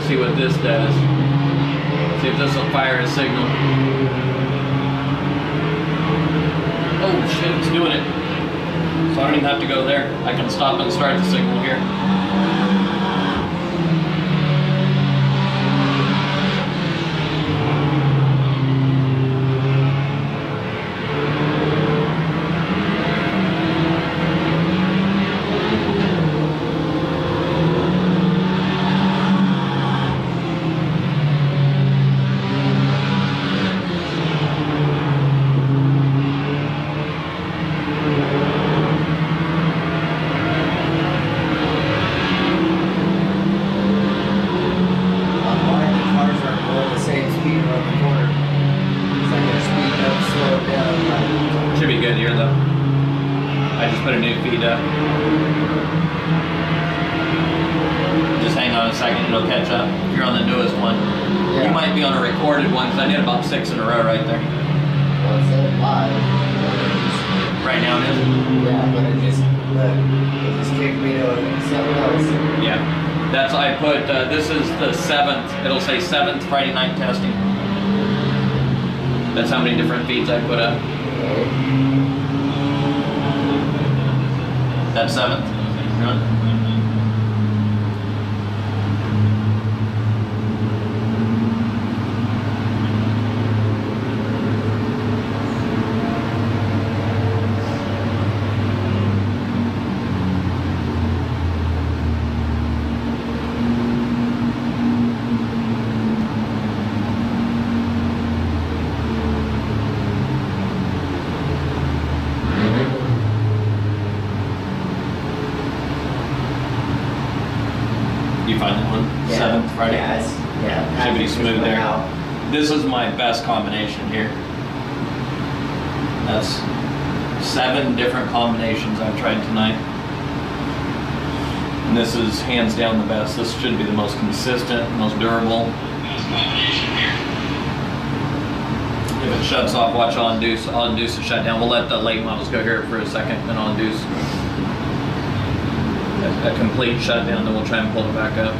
see what this does. See if this will fire a signal. Oh shit, it's doing it. So I don't even have to go there. I can stop and start the signal here. Should be good here though. I just put a new feed up. Just hang on a second, it'll catch up. If you're on the newest one. Yeah. You might be on a recorded one because I did about 6 in a row right there. Well, it's at 5. Right now it is? Yeah, but it just kicked me to something else. Yeah. That's I put, this is the 7th. It'll say 7th Friday night testing. That's how many different feeds I put up. That's 7th. You find that one? Yeah. 7th Friday? Yeah, should be smooth there. Out. This is my best combination here. That's 7 different combinations I've tried tonight. And this is hands down the best. This should be the most consistent, most durable. Best combination here. If it shuts off, watch, I'll induce the shutdown. We'll let the late models go here for a second, then I'll induce a complete shutdown, then we'll try and pull it back up.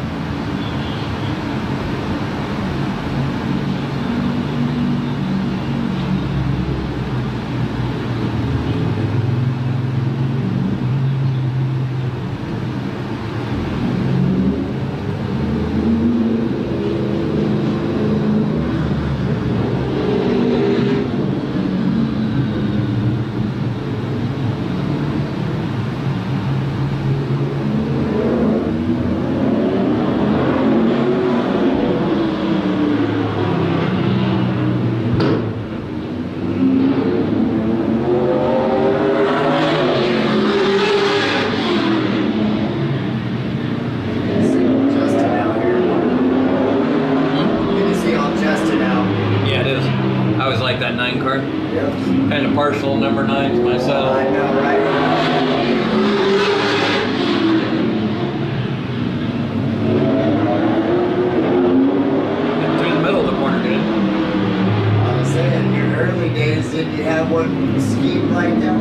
That 9 car. Yep. Kind of partial number 9s myself. I know, right? Through the middle of the corner, dude. I was saying, in your early days, did you have one scheme like that?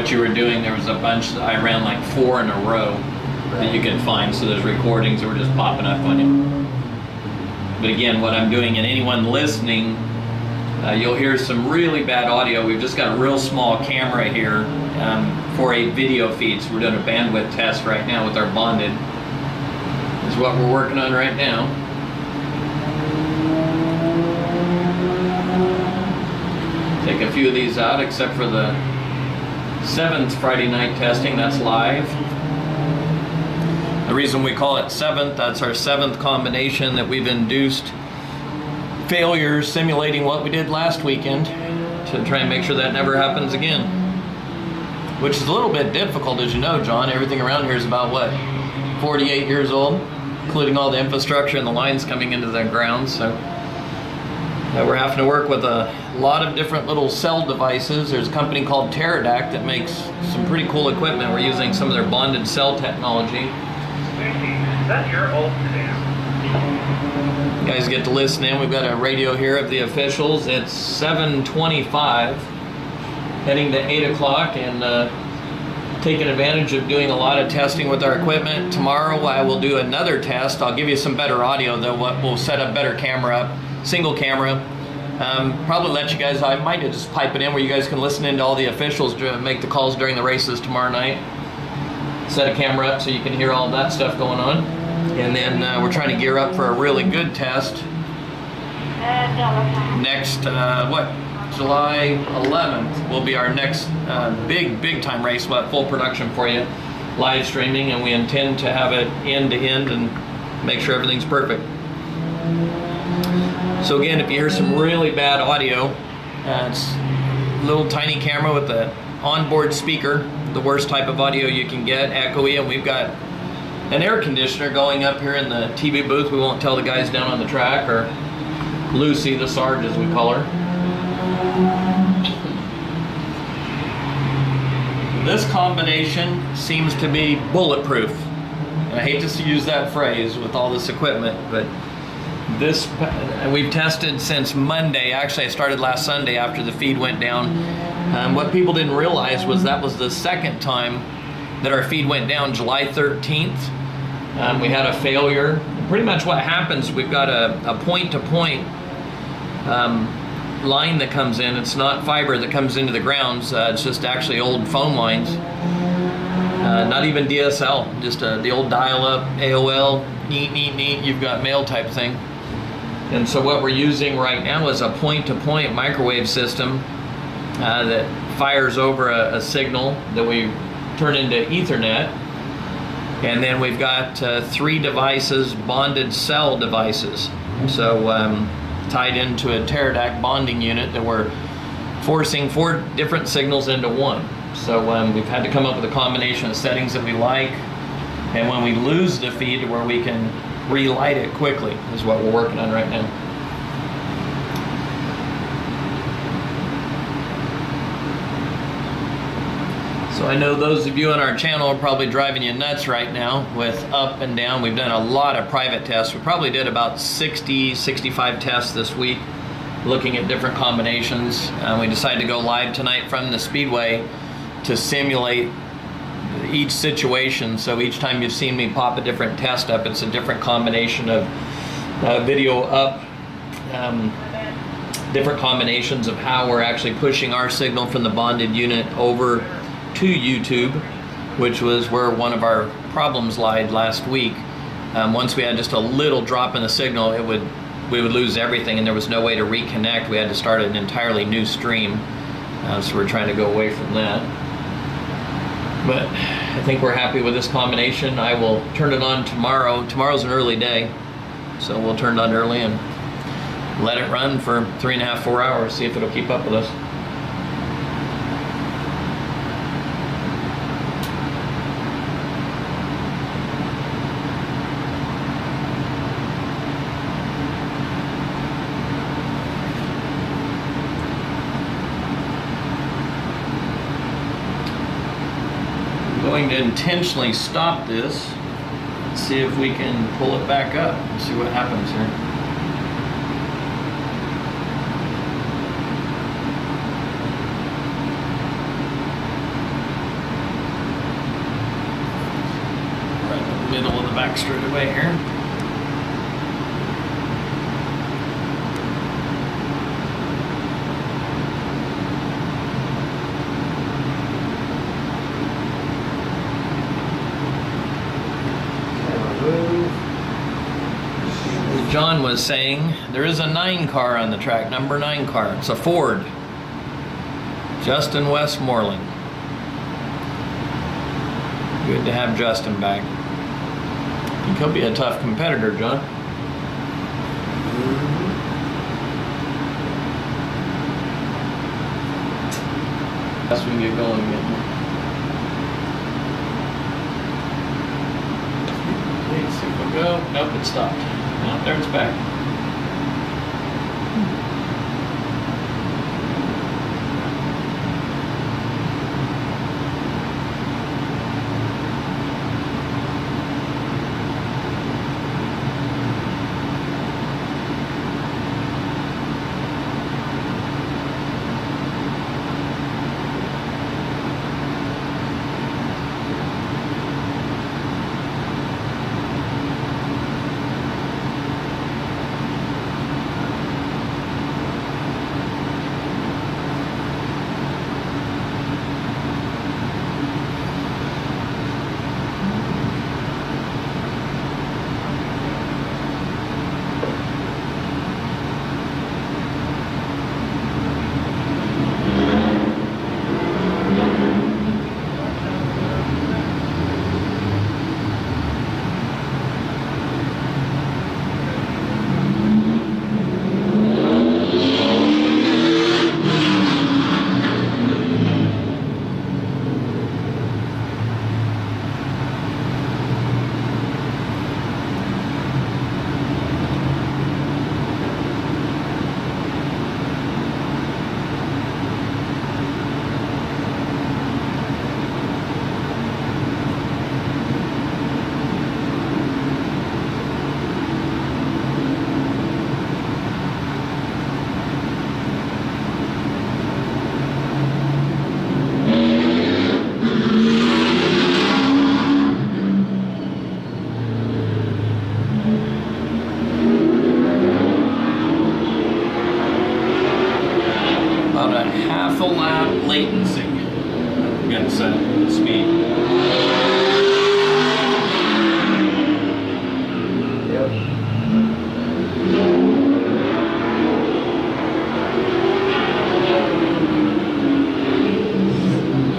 what you were doing, there was a bunch that I ran like 4 in a row that you could find. So there's recordings that were just popping up on you. But again, what I'm doing, and anyone listening, you'll hear some really bad audio. We've just got a real small camera here for a video feed. So we're doing a bandwidth test right now with our bonded. Is what we're working on right now. Take a few of these out, except for the 7th Friday night testing, that's live. The reason we call it 7th, that's our 7th combination that we've induced failures simulating what we did last weekend to try and make sure that never happens again. Which is a little bit difficult, as you know, John. Everything around here is about, what, 48 years old, including all the infrastructure and the lines coming into the ground. So we're having to work with a lot of different little cell devices. There's a company called Pterodact that makes some pretty cool equipment. We're using some of their bonded cell technology. Is that your old sedan? You guys get to listen in. We've got a radio here of the officials. It's 7:25, heading to 8 o'clock, and taking advantage of doing a lot of testing with our equipment. Tomorrow I will do another test. I'll give you some better audio though. We'll set a better camera up, single camera. Probably let you guys, I might just pipe it in where you guys can listen in to all the officials, make the calls during the races tomorrow night. Set a camera up so you can hear all that stuff going on. And then we're trying to gear up for a really good test next, July 11th will be our next big time race. We'll have full production for you, live streaming, and we intend to have it end to end and make sure everything's perfect. So again, if you hear some really bad audio, it's a little tiny camera with the onboard speaker, the worst type of audio you can get, echoey, and we've got an air conditioner going up here in the TV booth. We won't tell the guys down on the track, or Lucy, the Sarge as we call her. This combination seems to be bulletproof. And I hate to use that phrase with all this equipment, but this, we've tested since Monday. Actually, I started last Sunday after the feed went down. What people didn't realize was that was the second time that our feed went down, July 13th. We had a failure. Pretty much what happens, we've got a point-to-point line that comes in. It's not fiber that comes into the grounds. It's just actually old phone lines. Not even DSL, just the old dial-up, AOL, neat, you've got mail type thing. And so what we're using right now is a point-to-point microwave system that fires over a signal that we turn into Ethernet. And then we've got 3 devices, bonded cell devices. So tied into a Pterodact bonding unit that we're forcing 4 different signals into one. So we've had to come up with a combination of settings that we like, and when we lose the feed, to where we can relight it quickly is what we're working on right now. So I know those of you on our channel are probably driving you nuts right now with up and down. We've done a lot of private tests. We probably did about 65 tests this week, looking at different combinations. We decided to go live tonight from the Speedway to simulate each situation. So each time you've seen me pop a different test up, it's a different combination of video up, different combinations of how we're actually pushing our signal from the bonded unit over to YouTube, which was where one of our problems lied last week. Once we had just a little drop in the signal, we would lose everything, and there was no way to reconnect. We had to start an entirely new stream. So we're trying to go away from that. But I think we're happy with this combination. I will turn it on tomorrow. Tomorrow's an early day, so we'll turn it on early and let it run for 3.5, 4 hours, see if it'll keep up with us. Going to intentionally stop this, see if we can pull it back up and see what happens here. middle of the back straightaway here. John was saying there is a 9 car on the track, number 9 car. It's a Ford. Justin Westmoreland. Good to have Justin back. He could be a tough competitor, John. As we can get going again. Let's see if we'll go. Nope, it stopped. Nope, there it's back. Latency against speed. Yep.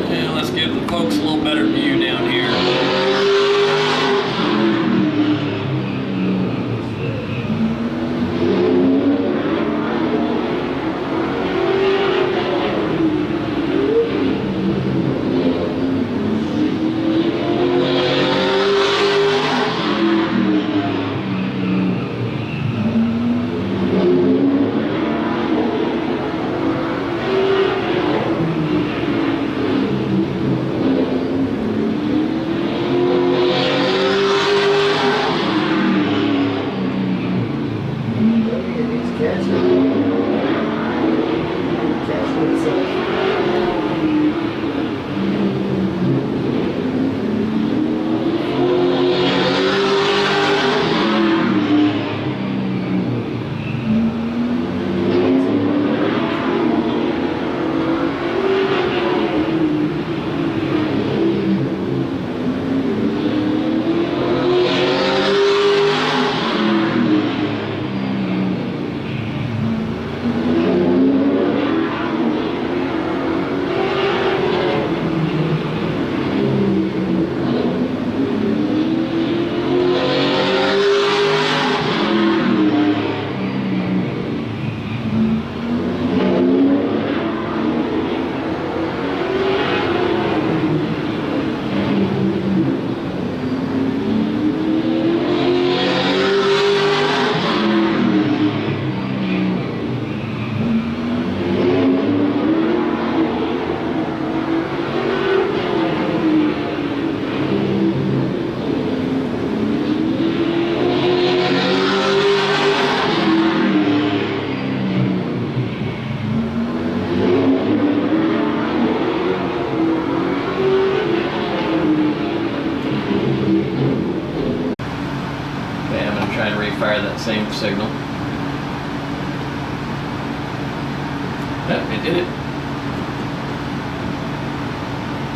And let's give the folks a little better view down here. refire that same signal. Yep, it did it.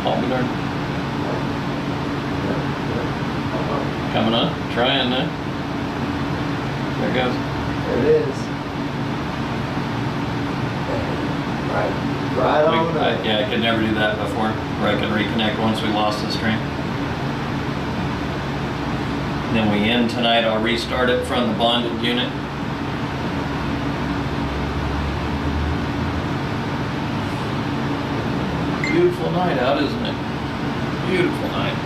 I'll be darned. Coming on, trying now. There it goes. There it is. Right on. Yeah, I could never do that before, where I could reconnect once we lost the stream. Then we end tonight, I'll restart it from the bonded unit. Beautiful night out, isn't it? Beautiful night.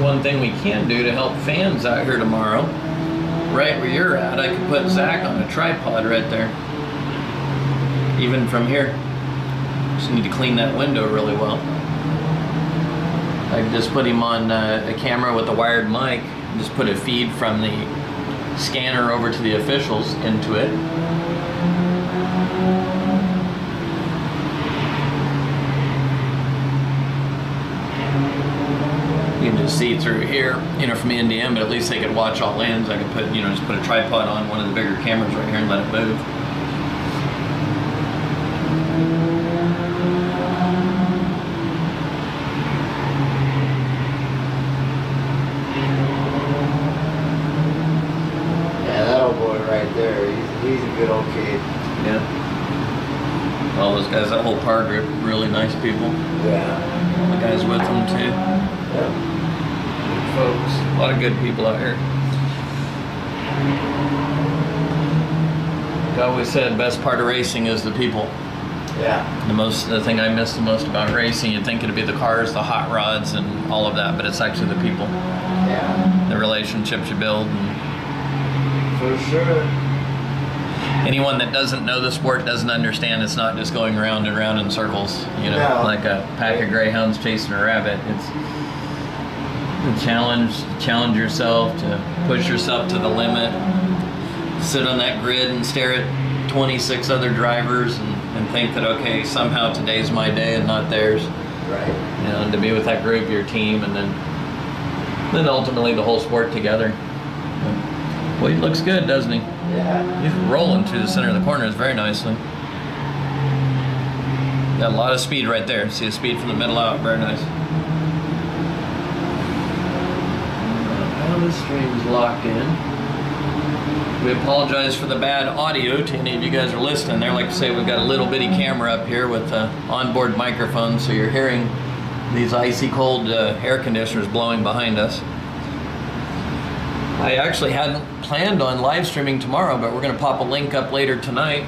One thing we can do to help fans out here tomorrow, right where you're at, I could put Zach on a tripod right there. Even from here. Just need to clean that window really well. I could just put him on a camera with a wired mic, just put a feed from the scanner over to the officials into it. You can just see through here, you know, from end to end, but at least they could watch all ends. I could put, you know, just put a tripod on one of the bigger cameras right here and let it move. Yeah, that old boy right there, he's a good old kid. Yeah. All those guys, that whole par group, really nice people. Yeah. All the guys with them too. Yeah. Folks, a lot of good people out here. Like I always said, best part of racing is the people. Yeah. The thing I miss the most about racing, you'd think it'd be the cars, the hot rods, and all of that, but it's actually the people. Yeah. The relationships you build. And for sure. anyone that doesn't know the sport doesn't understand it's not just going round and round in circles, you know, no. like a pack of greyhounds chasing a rabbit. It's the challenge yourself, to push yourself to the limit, sit on that grid and stare at 26 other drivers and think that, okay, somehow today's my day and not theirs. Right. You know, and to be with that group, your team, and then ultimately the whole sport together. Well, he looks good, doesn't he? Yeah. He's rolling through the center of the corners very nicely. Got a lot of speed right there. See the speed from the middle out, very nice. Now the stream's locked in. We apologize for the bad audio to any of you guys who are listening there. Like I say, we've got a little bitty camera up here with onboard microphone, so you're hearing these icy cold air conditioners blowing behind us. I actually hadn't planned on live streaming tomorrow, but we're going to pop a link up later tonight,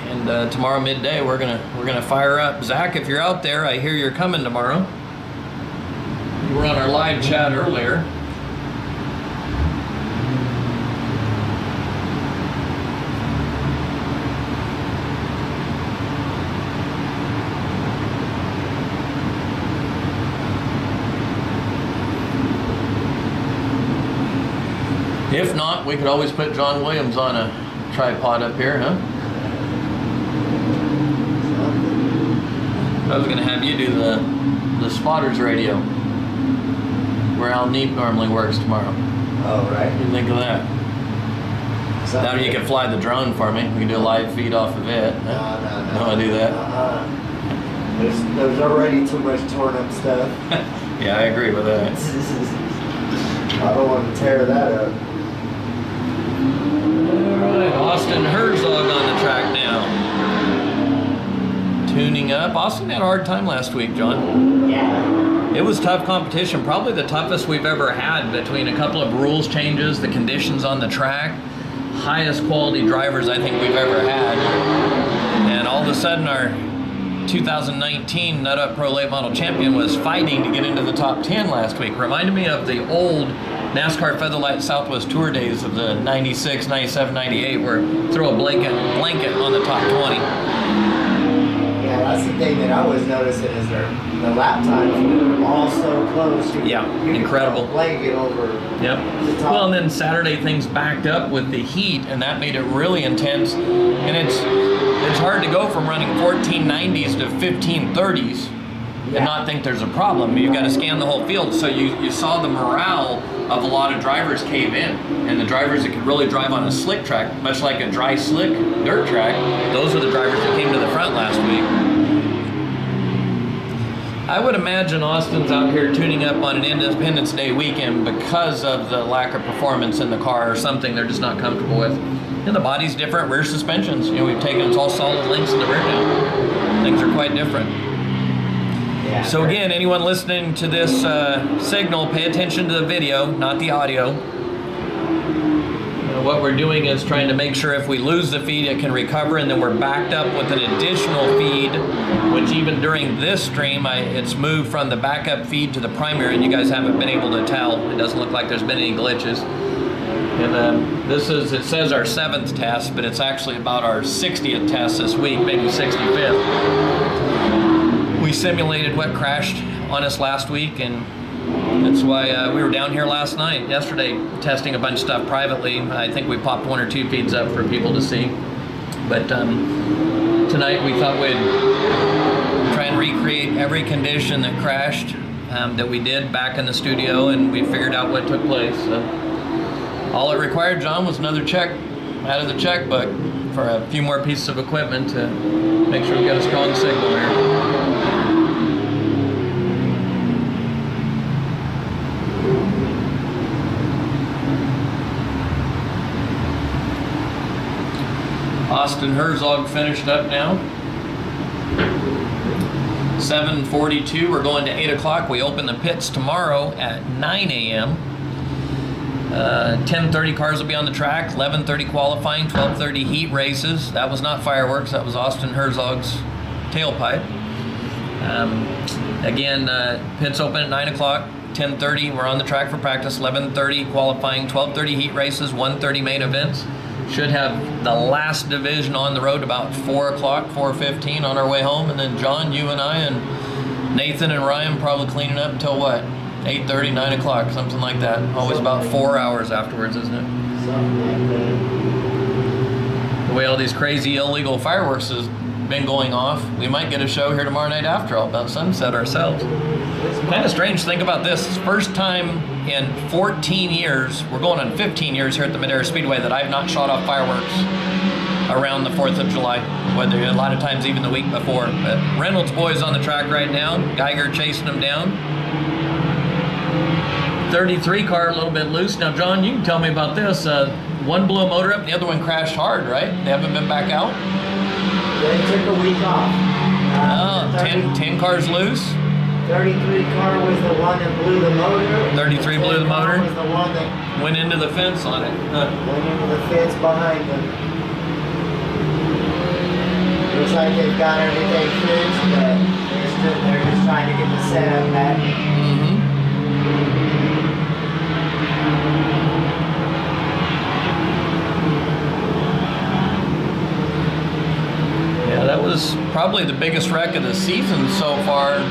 and tomorrow midday we're gonna fire up. Zach, if you're out there, I hear you're coming tomorrow. You were on our live chat earlier. If not, we could always put John Williams on a tripod up here, huh? I was going to have you do the spotters radio, where Al Neep normally works tomorrow. Oh, right. What do you think of that? Now you can fly the drone for me. We can do a live feed off of it. No. Don't want to do that? There's already too much torn up stuff. Yeah, I agree with that. I don't want to tear that up. Alright, Austin Herzog on the track now. Tuning up. Austin had a hard time last week, John. Yeah. It was tough competition, probably the toughest we've ever had, between a couple of rules changes, the conditions on the track, highest quality drivers I think we've ever had. And all of a sudden our 2019 Nut Up Pro Late Model champion was fighting to get into the top 10 last week. Reminded me of the old NASCAR Featherlight Southwest Tour days of the 96, 97, 98, where throw a blanket on the top 20. Yeah, that's the thing that I was noticing is the lap times were all so close. Yeah, incredible. Blanket over. Yep. Well, and then Saturday things backed up with the heat, and that made it really intense. And it's hard to go from running 1490s to 1530s and not think there's a problem. You've got to scan the whole field. So you saw the morale of a lot of drivers cave in, and the drivers that could really drive on a slick track, much like a dry slick dirt track, those were the drivers that came to the front last week. I would imagine Austin's out here tuning up on an Independence Day weekend because of the lack of performance in the car or something they're just not comfortable with. And the body's different, rear suspensions. You know, we've taken it's all solid links in the rear now. Things are quite different. Yeah, so again, anyone listening to this signal, pay attention to the video, not the audio. What we're doing is trying to make sure if we lose the feed, it can recover, and then we're backed up with an additional feed, which even during this stream, it's moved from the backup feed to the primary, and you guys haven't been able to tell. It doesn't look like there's been any glitches. And it says our 7th test, but it's actually about our 60th test this week, maybe 65th. We simulated what crashed on us last week, and that's why we were down here yesterday, testing a bunch of stuff privately. I think we popped 1 or 2 feeds up for people to see. But tonight we thought we'd try and recreate every condition that crashed that we did back in the studio, and we figured out what took place. So all it required, John, was another check out of the checkbook for a few more pieces of equipment to make sure we got a strong signal here. Austin Herzog finished up now. 7:42, we're going to 8 o'clock. We open the pits tomorrow at 9 a.m. 10:30 cars will be on the track, 11:30 qualifying, 12:30 heat races. That was not fireworks, that was Austin Herzog's tailpipe. Again, pits open at 9 o'clock, 10:30 we're on the track for practice, 11:30 qualifying, 12:30 heat races, 1:30 main events. Should have the last division on the road about 4 o'clock, 4:15 on our way home. And then John, you and I, and Nathan and Ryan probably cleaning up until what? 8:30, 9 o'clock, something like that. Always about 4 hours afterwards, isn't it? Something like that. The way all these crazy illegal fireworks has been going off, we might get a show here tomorrow night after all, about sunset ourselves. Kind of strange to think about this. It's the first time in 14 years, we're going on 15 years here at the Madera Speedway, that I've not shot off fireworks around the 4th of July. Whether a lot of times even the week before. But Reynolds boys on the track right now. Geiger chasing them down. 33 car a little bit loose. Now, John, you can tell me about this. One blew a motor up, the other one crashed hard, right? They haven't been back out? They took a week off. 10 cars loose? 33 car was the one that blew the motor. 33 blew the motor? Was the one that went into the fence on it. went into the fence behind them. Looks like they've got everything fixed, but they're just trying to get the setup back. Yeah, that was probably the biggest wreck of the season so far.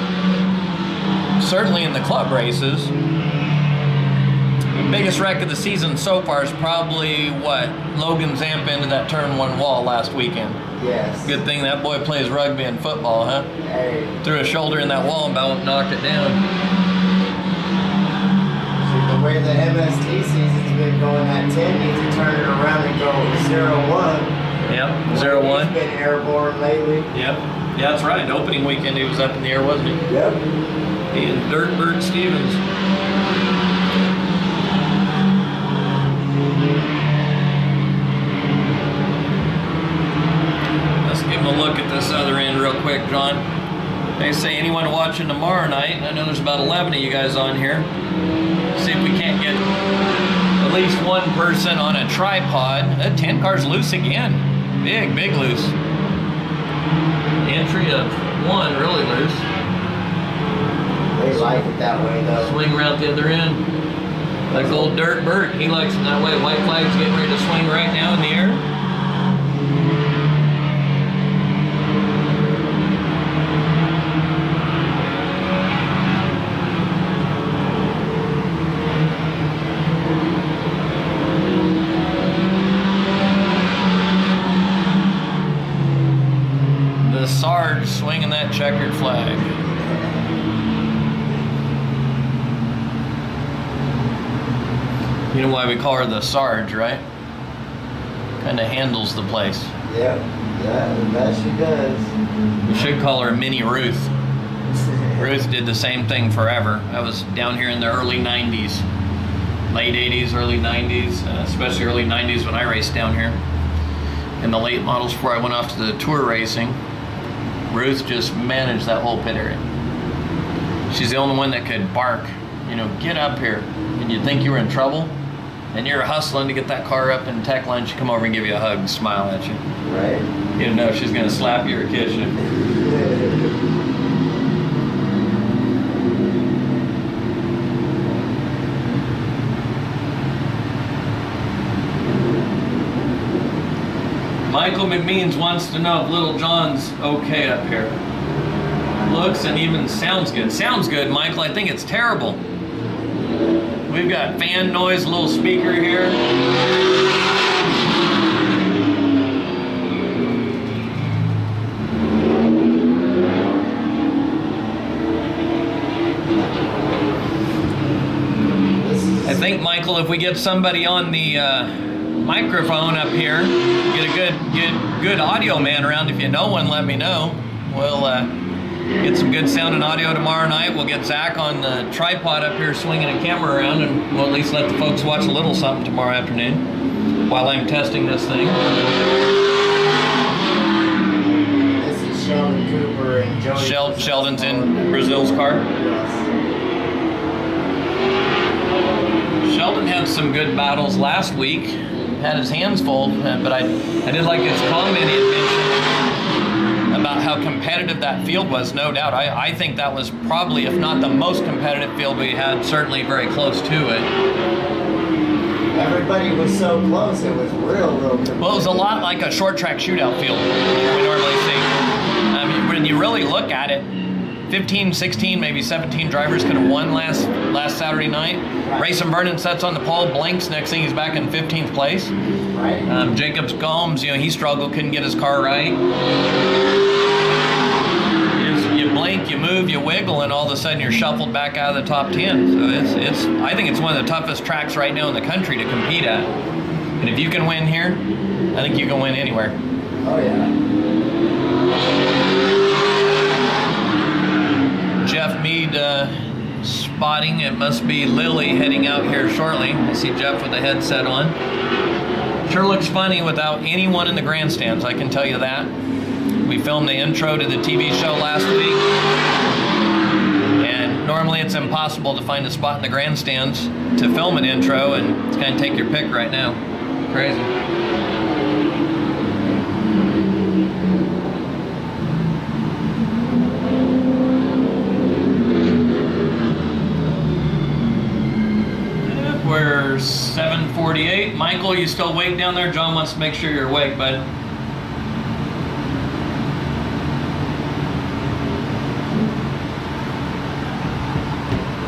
Certainly in the club races. The biggest wreck of the season so far is probably what? Logan Zamp into that turn 1 wall last weekend. Yes. Good thing that boy plays rugby and football, huh? Hey. Threw a shoulder in that wall and about knocked it down. See, the way the MST season's been going, that 10 needs to turn it around and go 0-1. Yep, 0-1. He's been airborne lately. Yep. Yeah, that's right. Opening weekend he was up in the air, wasn't he? Yep. He and Dirtbird Stevens. Let's give him a look at this other end real quick, John. They say anyone watching tomorrow night, I know there's about 11 of you guys on here. See if we can't get at least one person on a tripod. That 10 car's loose again. Big loose. The entry of 1 really loose. They like it that way, though. Swing around the other end. Like old Dirt Bert, he likes it that way. White flag's getting ready to swing right now in the air. The Sarge swinging that checkered flag. You know why we call her the Sarge, right? Kind of handles the place. Yep, that she does. We should call her Mini Ruth. Ruth did the same thing forever. I was down here in the early 90s. Late 80s, early 90s, especially early 90s when I raced down here. In the late models before I went off to the tour racing, Ruth just managed that whole pit area. She's the only one that could bark, you know, get up here. And you'd think you were in trouble, and you're hustling to get that car up in tech line. She'd come over and give you a hug and smile at you. Right. You don't know if she's going to slap you or kiss you. Michael McMeans wants to know if Little John's okay up here. Looks and even sounds good. Sounds good, Michael. I think it's terrible. We've got fan noise, a little speaker here. I think, Michael, if we get somebody on the microphone up here, get a good audio man around. If you know one, let me know. We'll get some good sound and audio tomorrow night. We'll get Zach on the tripod up here swinging a camera around, and we'll at least let the folks watch a little something tomorrow afternoon while I'm testing this thing. This is Sheldon Cooper and Joey. Sheldon's in Brazil's car. Yes. Sheldon had some good battles last week. Had his hands full, but I did like his comment he had mentioned about how competitive that field was. No doubt. I think that was probably, if not the most competitive field we had, certainly very close to it. Everybody was so close, it was real competitive. Well, it was a lot like a short track shootout field we normally see. I mean, when you really look at it, 15, 16, maybe 17 drivers could have won last Saturday night. Rayson Vernon sets on the pole, blinks, next thing he's back in 15th place. Right. Jacobs Gomes, you know, he struggled, couldn't get his car right. You blink, you move, you wiggle, and all of a sudden you're shuffled back out of the top 10. So I think it's one of the toughest tracks right now in the country to compete at. And if you can win here, I think you can win anywhere. Oh yeah. Jeff Mead spotting. It must be Lily heading out here shortly. I see Jeff with the headset on. Sure looks funny without anyone in the grandstands, I can tell you that. We filmed the intro to the TV show last week, and normally it's impossible to find a spot in the grandstands to film an intro, and it's going to take your pick right now. Crazy. We're 7:48. Michael, you still awake down there? John wants to make sure you're awake, bud.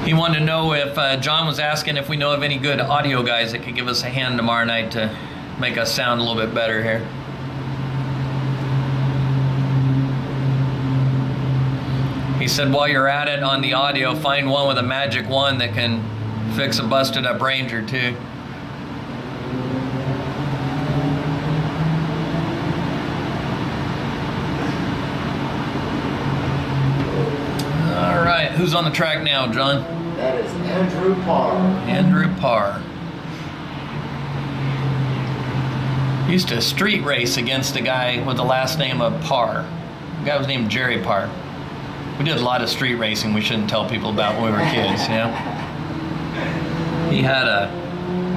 He wanted to know if John was asking if we know of any good audio guys that could give us a hand tomorrow night to make us sound a little bit better here. He said while you're at it on the audio, find one with a magic wand that can fix a busted up Ranger too. All right, who's on the track now, John? That is Andrew Parr. Andrew Parr. Used to street race against a guy with the last name of Parr. The guy was named Jerry Parr. We did a lot of street racing we shouldn't tell people about when we were kids, you know? He had a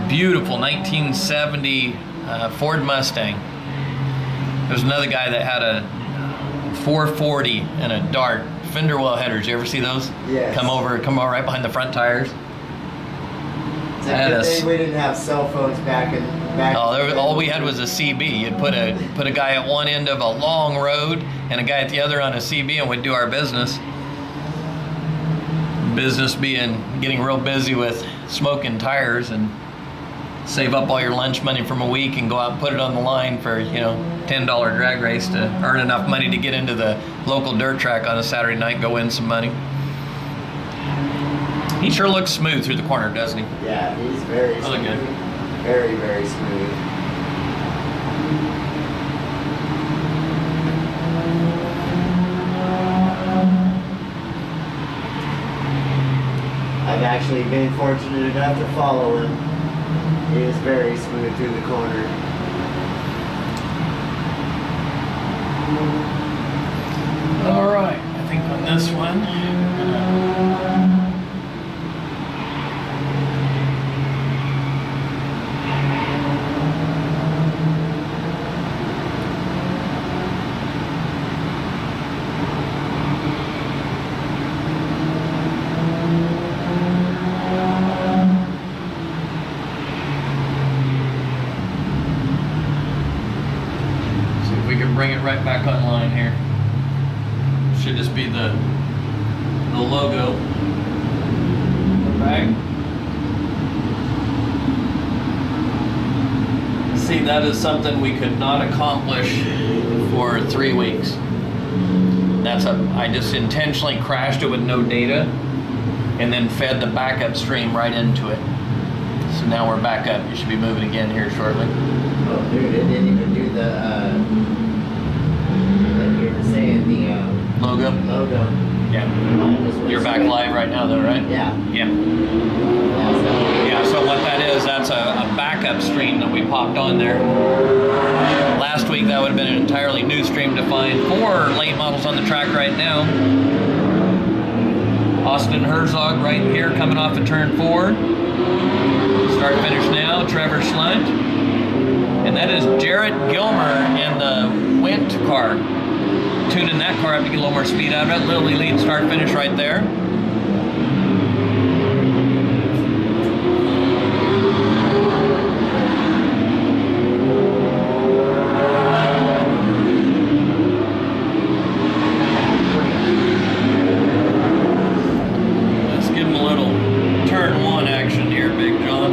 beautiful 1970 Ford Mustang. There's another guy that had a 440 and a Dart fender well headers. You ever see those? Yes. Come over right behind the front tires. It's a good thing we didn't have cell phones back in. All we had was a CB. You'd put a guy at one end of a long road and a guy at the other on a CB, and we'd do our business. Business being getting real busy with smoking tires and save up all your lunch money from a week and go out and put it on the line for, you know, $10 drag race to earn enough money to get into the local dirt track on a Saturday night and go win some money. He sure looks smooth through the corner, doesn't he? Yeah, he's very smooth. Good. Very, very smooth. I've actually been fortunate enough to follow him. He is very smooth through the corner. All right, I think on this one, bring it right back online here. Should just be the logo. Right. See, that is something we could not accomplish for 3 weeks. I just intentionally crashed it with no data and then fed the backup stream right into it. So now we're back up. You should be moving again here shortly. Oh, dude, it didn't even do the logo. Yeah. You're back live right now though, right? Yeah. Yeah. Yeah, so what that is, that's a backup stream that we popped on there. Last week that would have been an entirely new stream to find 4 late models on the track right now. Austin Herzog right here coming off of turn 4. Start finish now, Trevor Slunt. And that is Jarrett Gilmer in the Went car. Tuning that car up to get a little more speed out of it. Lily lead start finish right there. Let's give him a little turn 1 action here, Big John.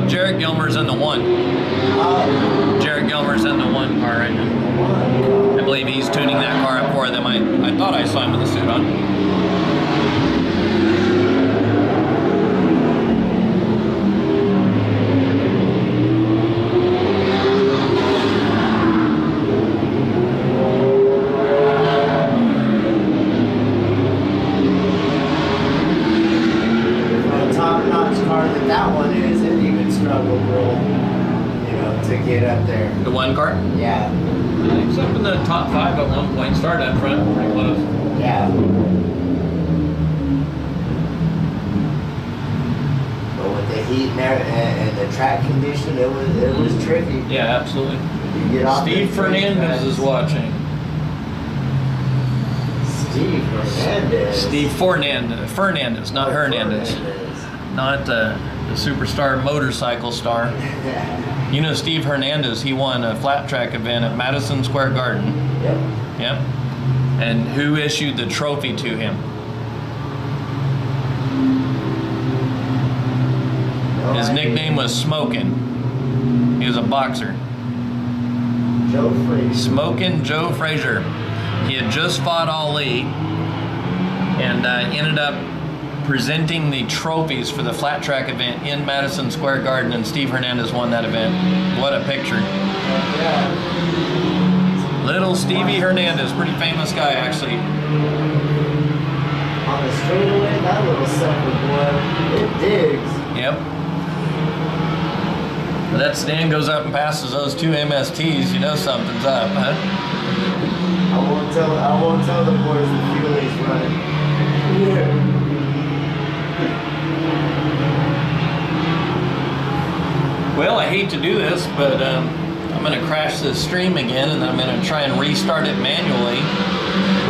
Jarrett Gilmer's in the 1. Oh. Jarrett Gilmer's in the 1 car right now. I believe he's tuning that car up for them. I thought I saw him with the suit on. That one is, it even struggled real, you know, to get up there. The 1 car? Yeah. He's up in the top 5 at one point. Started up front, pretty close. Yeah. But with the heat and the track condition, it was tricky. Yeah, absolutely. You get off Steve Fernandez is watching. Steve Fernandez. Steve Fernandez, not Hernandez. Not the superstar motorcycle star. You know Steve Hernandez, he won a flat track event at Madison Square Garden. Yep. Yep. And who issued the trophy to him? His nickname was Smokin'. He was a boxer. Joe Frazier. Smokin' Joe Frazier. He had just fought Ali and ended up presenting the trophies for the flat track event in Madison Square Garden, and Steve Hernandez won that event. What a picture. Yeah. Little Stevie Hernandez, pretty famous guy actually. On the straightaway, that little sucker, boy, it digs. Yep. When that stand goes up and passes those two MSTs, you know something's up, huh? I won't tell the boys the fuel he's running. Yeah. Well, I hate to do this, but I'm going to crash this stream again, and I'm going to try and restart it manually,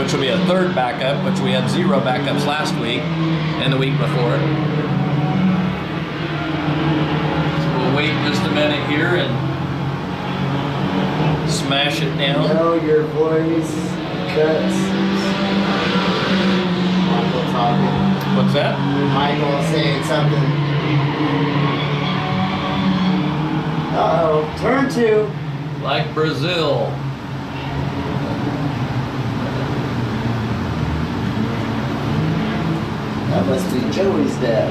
which will be a third backup, which we had 0 backups last week and the week before. So we'll wait just a minute here and smash it down. Know your voice cuts. Michael talking. What's that? Michael saying something. Uh-oh. Turn 2. Like Brazil. That must be Joey's dad.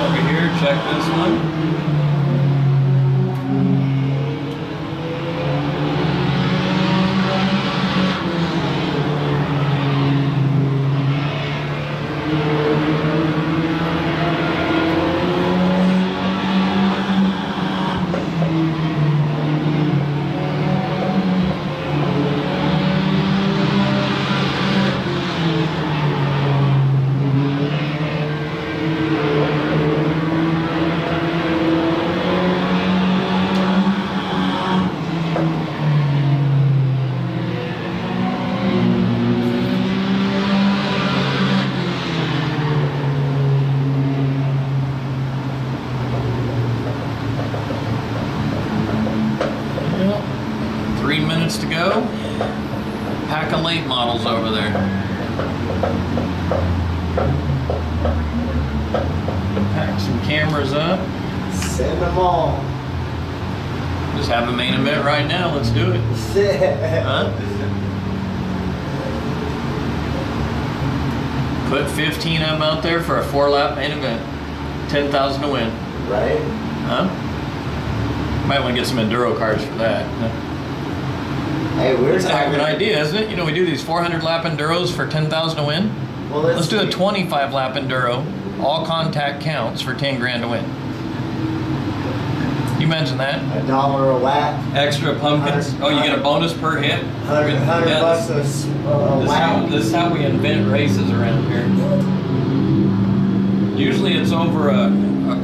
Over here, check this one. To go. Pack of late models over there. Pack some cameras up. Send them all. Just have a main event right now. Let's do it. Huh? Put 15 of them out there for a 4-lap main event. 10,000 to win. Right? Huh? Might want to get some enduro cars for that. Hey, we're It's a heck of an talking. idea, isn't it? You know, we do these 400 lap enduros for 10,000 to win. Well, Let's do a 25 lap enduro. All contact counts for 10 grand to win. You mentioned that. $1 a whack. Extra pumpkins. Oh, you get a bonus per hit. 100 Yeah, bucks this- a This whack. is how we invent races around here. Usually it's over a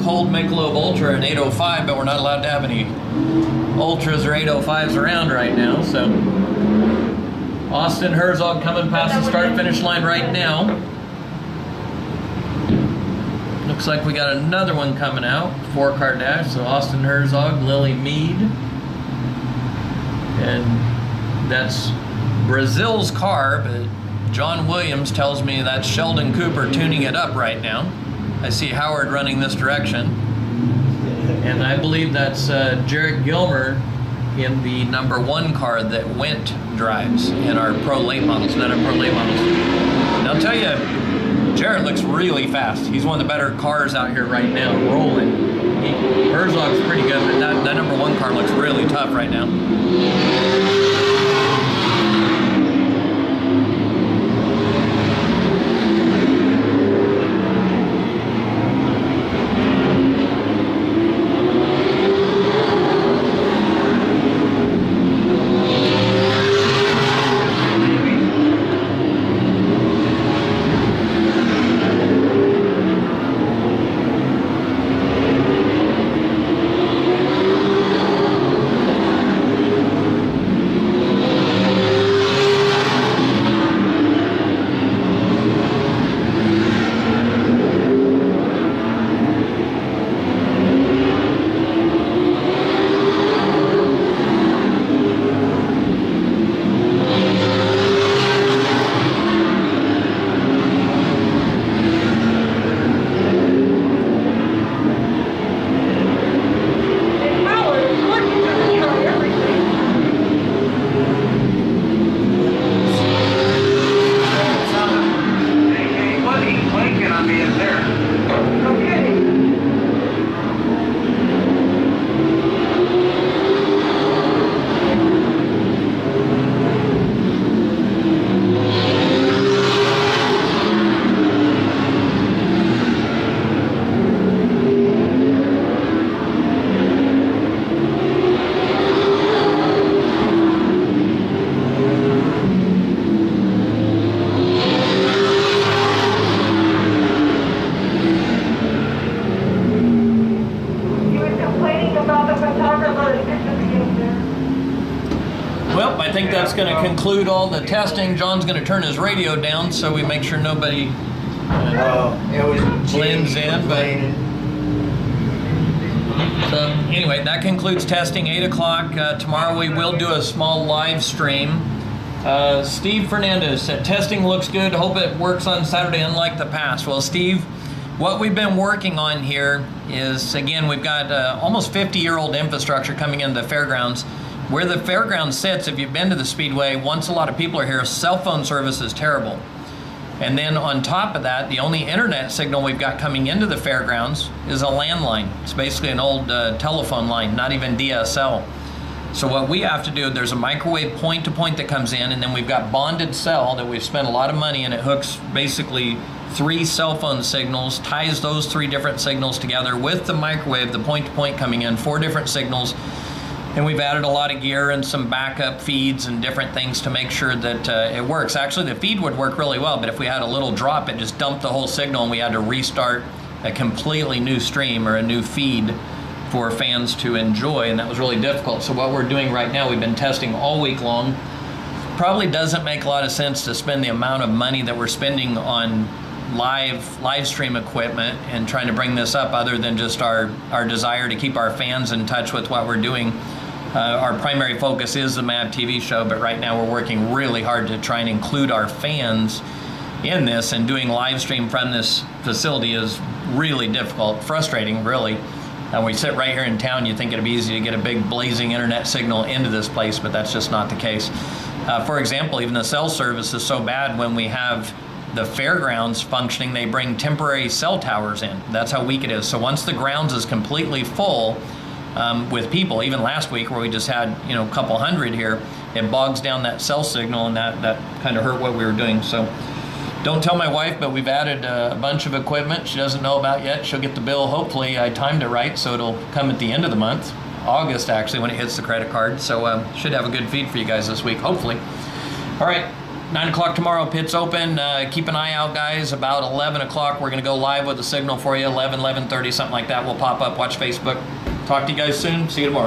cold Michelob Ultra, an 805, but we're not allowed to have any Ultras or 805s around right now. So Austin Herzog coming past the start-finish line right now. Looks like we got another one coming out, 4-car dash. So Austin Herzog, Lily Mead, and that's Brazil's car, but John Williams tells me that's Sheldon Cooper tuning it up right now. I see Howard running this direction, and I believe that's Jarrett Gilmer in the #1 car that Went drives in our Pro Late models, not our Pro Late models. And I'll tell you, Jarrett looks really fast. He's one of the better cars out here right now, rolling. Herzog's pretty good, but that #1 car looks really tough right now. I think that's going to conclude all the testing. John's going to turn his radio down so we make sure nobody it was blends in. But complaining. so anyway, that concludes testing. 8 o'clock tomorrow. We will do a small live stream. Steve Fernandez said testing looks good. Hope it works on Saturday, unlike the past. Well, Steve, what we've been working on here is, again, we've got almost 50-year-old infrastructure coming into the fairgrounds. Where the fairground sits, if you've been to the Speedway, once a lot of people are here, cell phone service is terrible. And then on top of that, the only internet signal we've got coming into the fairgrounds is a landline. It's basically an old telephone line, not even DSL. So what we have to do, there's a microwave point-to-point that comes in, and then we've got bonded cell that we've spent a lot of money, and it hooks basically 3 cell phone signals, ties those 3 different signals together with the microwave, the point-to-point coming in, 4 different signals. And we've added a lot of gear and some backup feeds and different things to make sure that it works. Actually, the feed would work really well, but if we had a little drop, it just dumped the whole signal and we had to restart a completely new stream or a new feed for fans to enjoy, and that was really difficult. So what we're doing right now, we've been testing all week long. Probably doesn't make a lot of sense to spend the amount of money that we're spending on live stream equipment and trying to bring this up, other than just our desire to keep our fans in touch with what we're doing. Our primary focus is the MAV TV show, but right now we're working really hard to try and include our fans in this, and doing live stream from this facility is really difficult, frustrating really. We sit right here in town, you think it'd be easy to get a big blazing internet signal into this place, but that's just not the case. For example, even the cell service is so bad, when we have the fairgrounds functioning, they bring temporary cell towers in. That's how weak it is. So once the grounds is completely full with people, even last week where we just had a couple hundred here, it bogs down that cell signal, and that kind of hurt what we were doing. So don't tell my wife, but we've added a bunch of equipment she doesn't know about yet. She'll get the bill. Hopefully I timed it right, so it'll come at the end of the month, August actually, when it hits the credit card. So should have a good feed for you guys this week, hopefully. All right, 9 o'clock tomorrow, pits open. Keep an eye out, guys. About 11 o'clock, we're going to go live with a signal for you. 11:30, something like that. We'll pop up. Watch Facebook. Talk to you guys soon. See you tomorrow.